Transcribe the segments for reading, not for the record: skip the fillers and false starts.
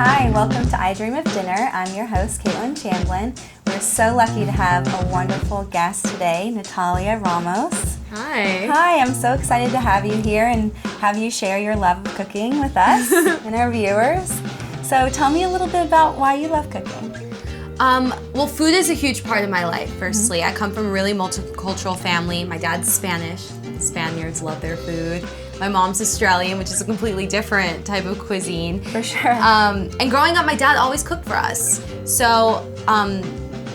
Hi, welcome to I Dream of Dinner. I'm your host, Kaitlin Chamblin. We're so lucky to have a wonderful guest today, Nathalia Ramos. Hi. Hi, I'm so excited to have you here and have you share your love of cooking with us and our viewers. So tell me a little bit about why you love cooking. Well, food is a huge part of my life, firstly. I come from a really multicultural family. My dad's Spanish. Spaniards love their food. My mom's Australian, which is a completely different type of cuisine. For sure. And growing up, my dad always cooked for us. So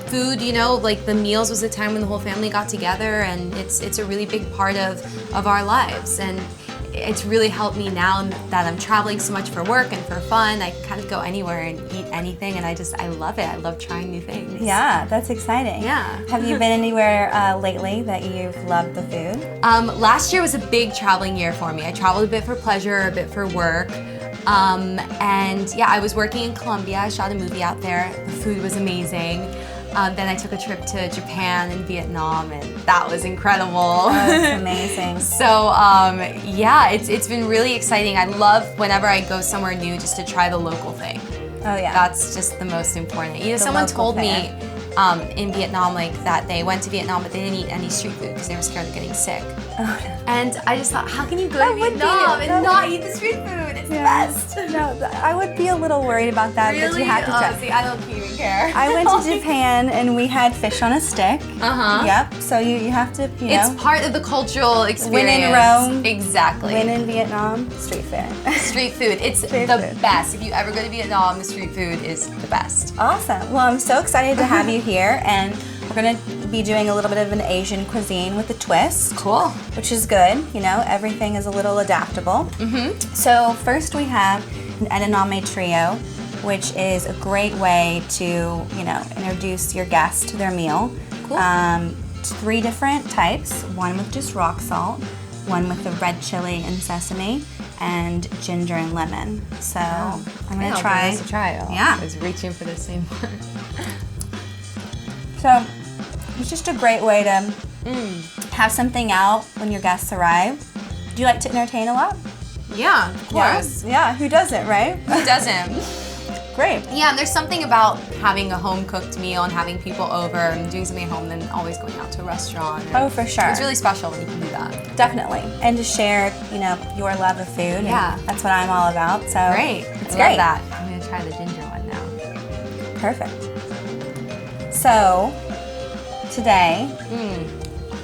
food, you know, like the meals was a time when the whole family got together, and it's a really big part of our lives. And it's really helped me now that I'm traveling so much for work and for fun. I can kind of go anywhere and eat anything, and I love it. I love trying new things. Yeah, that's exciting. Yeah. Have you been anywhere lately that you've loved the food? Last year was a big traveling year for me. I traveled a bit for pleasure, a bit for work. And yeah, I was working in Colombia. I shot a movie out there. The food was amazing. Then I took a trip to Japan and Vietnam, and that was incredible. Oh, that's amazing. So yeah, it's been really exciting. I love whenever I go somewhere new just to try the local thing. Oh yeah. That's just the most important. You know, The someone local told fare. me in Vietnam that they went to Vietnam but they didn't eat any street food because they were scared of getting sick. Oh, And I just thought, how can you go That to would be- Vietnam that and not would- eat the street food? It's yeah. the best. No, I would be a little worried about that, but you have to try. See, I don't even care. I went to Japan and we had fish on a stick. Uh-huh. Yep. So you have to, you know. It's part of the cultural experience. When in Rome. Exactly. When in Vietnam, street food. Street food. It's Street the food. best. If you ever go to Vietnam, the street food is the best. Awesome. Well, I'm so excited to have you here, and we're going to be doing a little bit of an Asian cuisine with a twist. Cool. Which is good. You know, everything is a little adaptable. Mm-hmm. So first we have an edamame trio, which is a great way to, you know, introduce your guests to their meal. Cool. 3 different types, one with just rock salt, one with the red chili and sesame, and ginger and lemon. So I'm gonna try. Give this a try. Oh, Yeah. I was reaching for the same one. So it's just a great way to have something out when your guests arrive. Do you like to entertain a lot? Yeah, of course. Yeah, who doesn't, right? Who doesn't? Great. Yeah, and there's something about having a home-cooked meal and having people over and doing something at home than always going out to a restaurant. Oh, for sure. It's really special when you can do that. Definitely. And to share, you know, your love of food. Yeah. And that's what I'm all about. So Great. It's I great. love that. I'm going to try the ginger one now. Perfect. So today,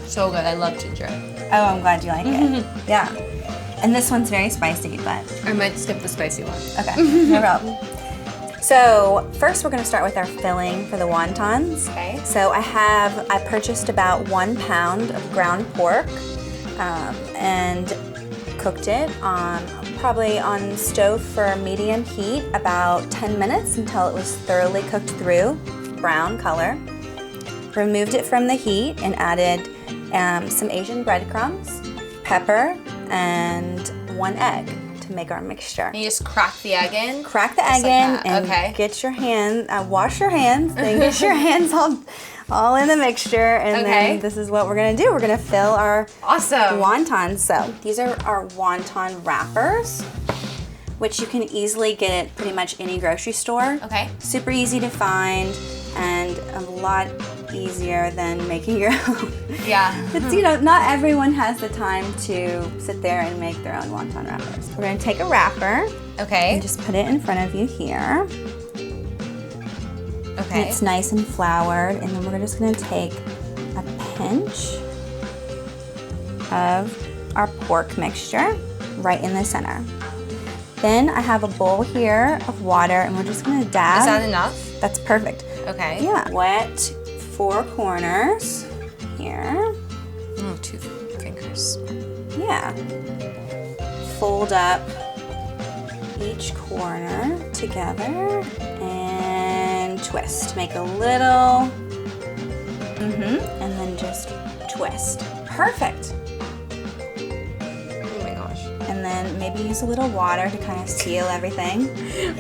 So good. I love ginger. oh, I'm glad you like it. Yeah. And this one's very spicy, but I might skip the spicy one. okay, no problem. So first we're going to start with our filling for the wontons. Okay. So I purchased about 1 pound of ground pork and cooked it probably on stove for medium heat about 10 minutes until it was thoroughly cooked through, brown color. Removed it from the heat and added some Asian breadcrumbs, pepper, and 1 egg to make our mixture. And you just crack the egg in? Crack the egg like in that, and okay. get your hands, wash your hands, then get your hands all in the mixture, and Okay. then this is what we're gonna do. We're gonna fill our Awesome. wontons. So these are our wonton wrappers, which you can easily get at pretty much any grocery store. Okay. Super easy to find and a lot easier than making your own. Yeah. It's, you know, not everyone has the time to sit there and make their own wonton wrappers. We're gonna take a wrapper Okay. and just put it in front of you here. Okay. It's nice and floured, and then we're just gonna take a pinch of our pork mixture right in the center. Then I have a bowl here of water, and we're just gonna dab. Is that enough? That's perfect. Okay. Yeah. Wet 4 corners here. Oh, 2 fingers. Yeah. Fold up each corner together and twist. Make a little, and then just twist. Perfect. Oh my gosh. And then maybe use a little water to kind of seal everything.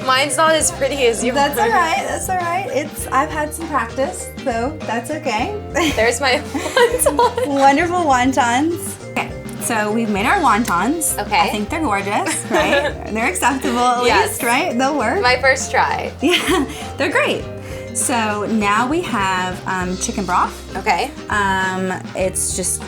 Mine's not as pretty as yours. That's all right. That's all right. I've had some practice, so that's okay. There's my wonton. Wonderful wontons. Okay, So we've made our wontons. Okay. I think they're gorgeous, right? They're acceptable at least, right? They'll work. My first try. Yeah, they're great. So now we have chicken broth. Okay. It's just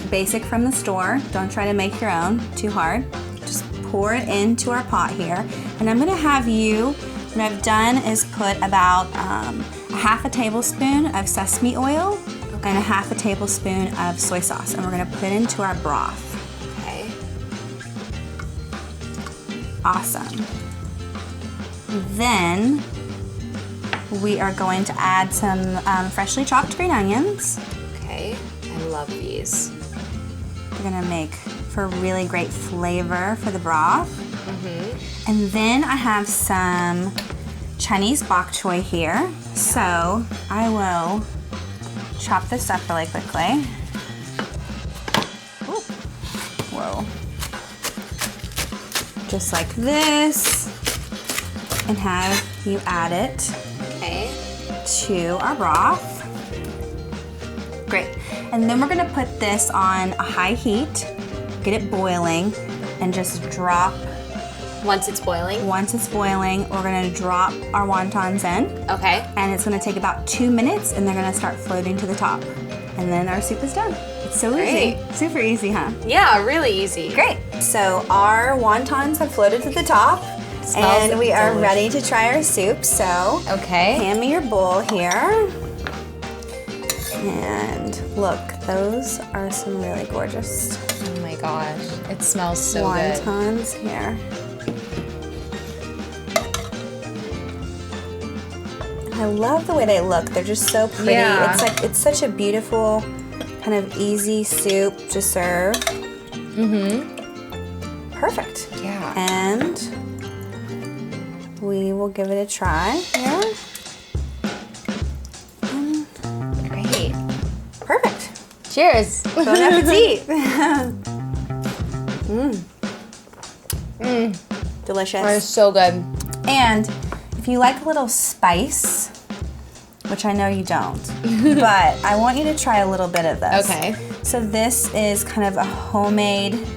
basic from the store. Don't try to make your own, too hard. Just pour it into our pot here. And I'm gonna have you, what I've done is put about a half a tablespoon of sesame oil and a half a tablespoon of soy sauce. And we're gonna put it into our broth. Okay. Awesome. Then we are going to add some freshly chopped green onions. Okay. I love these. We're gonna make for really great flavor for the broth. Mm-hmm. And then I have some Chinese bok choy here. So I will chop this up really quickly. Ooh. Whoa. Just like this. And have you add it to our broth. Great. And then we're gonna put this on a high heat, get it boiling, and just drop. Once it's boiling? Once it's boiling, we're gonna drop our wontons in. Okay. And it's gonna take about 2 minutes, and they're gonna start floating to the top. And then our soup is done. It's so easy. Super easy, huh? Yeah, really easy. Great. So our wontons have floated to the top. And we are ready to try our soup, so hand me your bowl here. And look, those are some really gorgeous Oh my gosh, it smells so wontons here. I love the way they look. They're just so pretty. Yeah. It's such a beautiful, kind of easy soup to serve. Mm-hmm. Perfect. Yeah. And we will give it a try here. Great. Perfect. Cheers. Bon appetit. Delicious. That is so good. And if you like a little spice, which I know you don't, but I want you to try a little bit of this. Okay. So this is kind of a homemade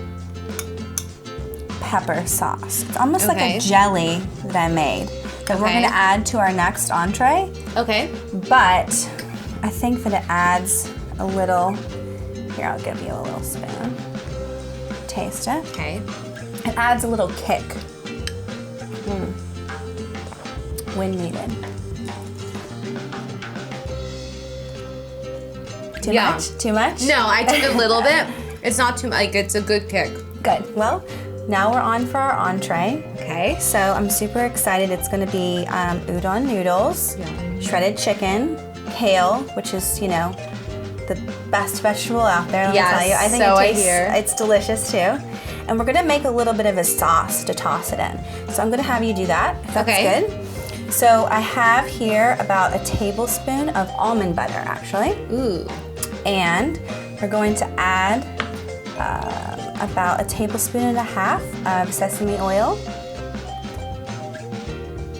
pepper sauce. It's almost like a jelly that I made that we're gonna add to our next entree. Okay. But I think that it adds a little, here I'll give you a little spoon. Taste it. Okay. It adds a little kick when needed. Too much? Too much? No, I took a little bit. It's not too much. Like, it's a good kick. Good. Well, now we're on for our entree. Okay. So I'm super excited. It's going to be udon noodles, shredded chicken, kale, which is, you know, the best vegetable out there, let me tell you. I think it's delicious too. And we're gonna make a little bit of a sauce to toss it in. So I'm gonna have you do that, if that's good. So I have here about a tablespoon of almond butter, actually. Ooh. And we're going to add about a tablespoon and a half of sesame oil.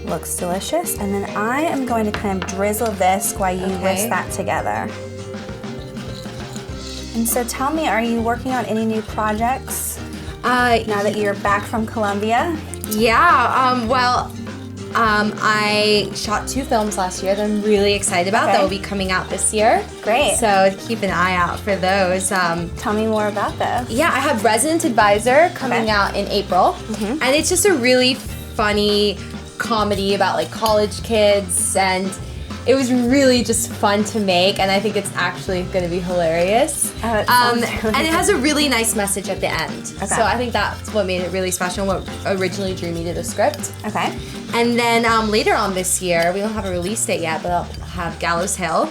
Looks delicious. And then I am going to kind of drizzle this while you whisk that together. And so tell me, are you working on any new projects now that you're back from Colombia? Yeah, I shot 2 films last year that I'm really excited about that will be coming out this year. Great. So keep an eye out for those. Tell me more about this. Yeah, I have Resident Advisor coming out in April. And it's just a really funny comedy about like college kids, and it was really just fun to make, and I think it's actually going to be hilarious. And it has a really nice message at the end. So I think that's what made it really special, what originally drew me to the script. And then later on this year, we don't have a release date yet, but I'll have Gallows Hill,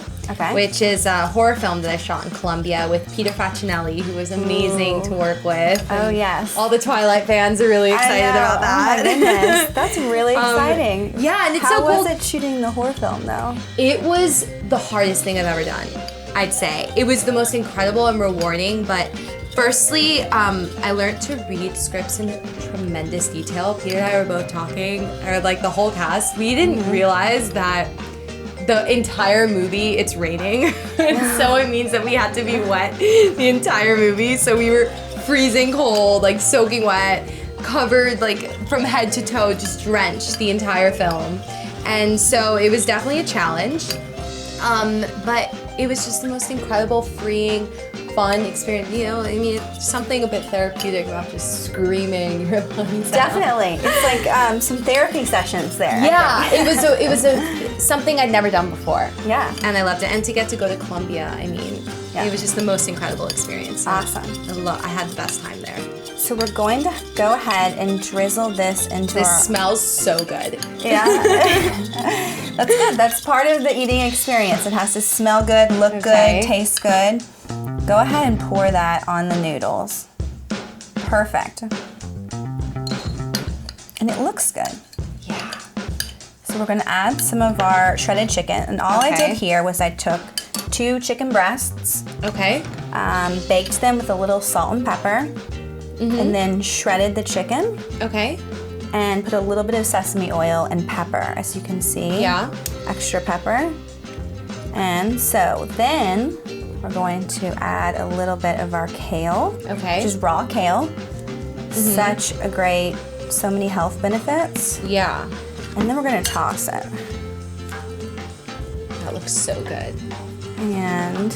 which is a horror film that I shot in Colombia with Peter Facinelli, who was amazing to work with. Oh, yes. All the Twilight fans are really excited about that. Oh, my goodness. That's really exciting. Yeah, and it's so cool. How was it shooting the horror film, though? It was the hardest thing I've ever done, I'd say. It was the most incredible and rewarding, but firstly, I learned to read scripts in tremendous detail. Peter and I were both talking, or like the whole cast. We didn't realize that the entire movie, it's raining. So it means that we had to be wet the entire movie. So we were freezing cold, like soaking wet, covered like from head to toe, just drenched the entire film. And so it was definitely a challenge, but it was just the most incredible, freeing, fun experience. You know, I mean, it's something a bit therapeutic about just screaming your lungs out. Definitely. It's like some therapy sessions there. Yeah, it was something I'd never done before. Yeah. And I loved it. And to get to go to Colombia, I mean, it was just the most incredible experience. Awesome. I had the best time there. So we're going to go ahead and drizzle this into This smells so good. Yeah. That's good. That's part of the eating experience. It has to smell good, look good, taste good. Go ahead and pour that on the noodles. Perfect. And it looks good. Yeah. So we're gonna add some of our shredded chicken. And all I did here was I took 2 chicken breasts, Okay. baked them with a little salt and pepper, and then shredded the chicken. Okay. And put a little bit of sesame oil and pepper, as you can see. Yeah. Extra pepper. And so then we're going to add a little bit of our kale, which is raw kale. Such a great, so many health benefits. Yeah. And then we're gonna toss it. That looks so good. And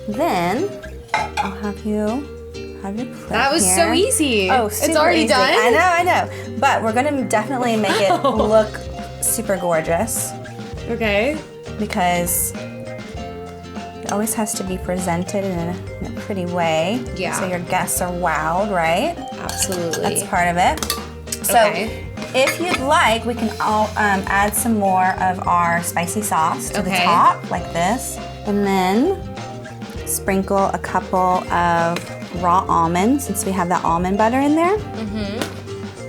then I'll have you have your plate. That was here. so easy. Oh, super it's already easy. done? I know. But we're gonna definitely make it look super gorgeous Okay. because it always has to be presented in a pretty way. Yeah. So your guests are wowed, right? Absolutely. That's part of it. So if you'd like, we can all add some more of our spicy sauce to the top, like this. And then sprinkle a couple of raw almonds, since we have that almond butter in there.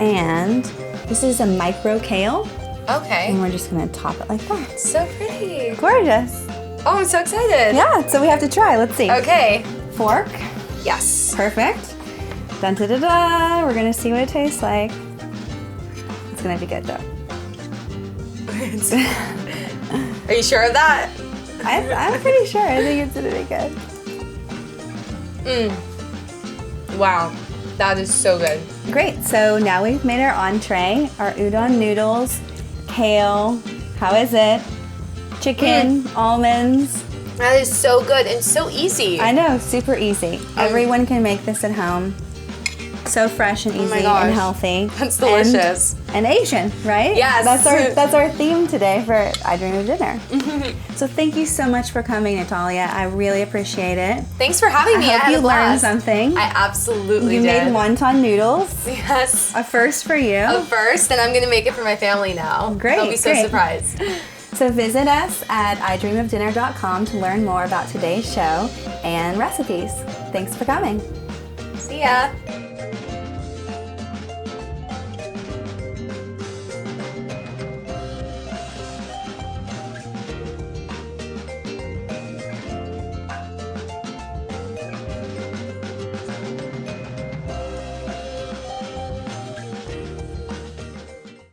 And this is a micro kale. Okay. And we're just gonna top it like that. So pretty. Gorgeous. Oh, I'm so excited. Yeah, so we have to try. Let's see. Okay. Fork. Yes. Perfect. Dun da da da. We're gonna see what it tastes like. It's gonna be good though. Are you sure of that? I'm pretty sure. I think it's gonna be good. Wow. That is so good. Great. So now we've made our entree, our udon noodles, kale. How is it? Chicken, almonds. That is so good and so easy. I know, super easy. Everyone can make this at home. So fresh and easy and healthy. That's delicious. And Asian, right? Yes. That's our theme today for I Dream of Dinner. So thank you so much for coming, Nathalia. I really appreciate it. Thanks for having me. I hope had you a learned blast. something. I absolutely You did. made wonton noodles. Yes. A first for you. A first, and I'm gonna make it for my family now. Great, I'll be so great. surprised. So visit us at idreamofdinner.com to learn more about today's show and recipes. Thanks for coming. See ya.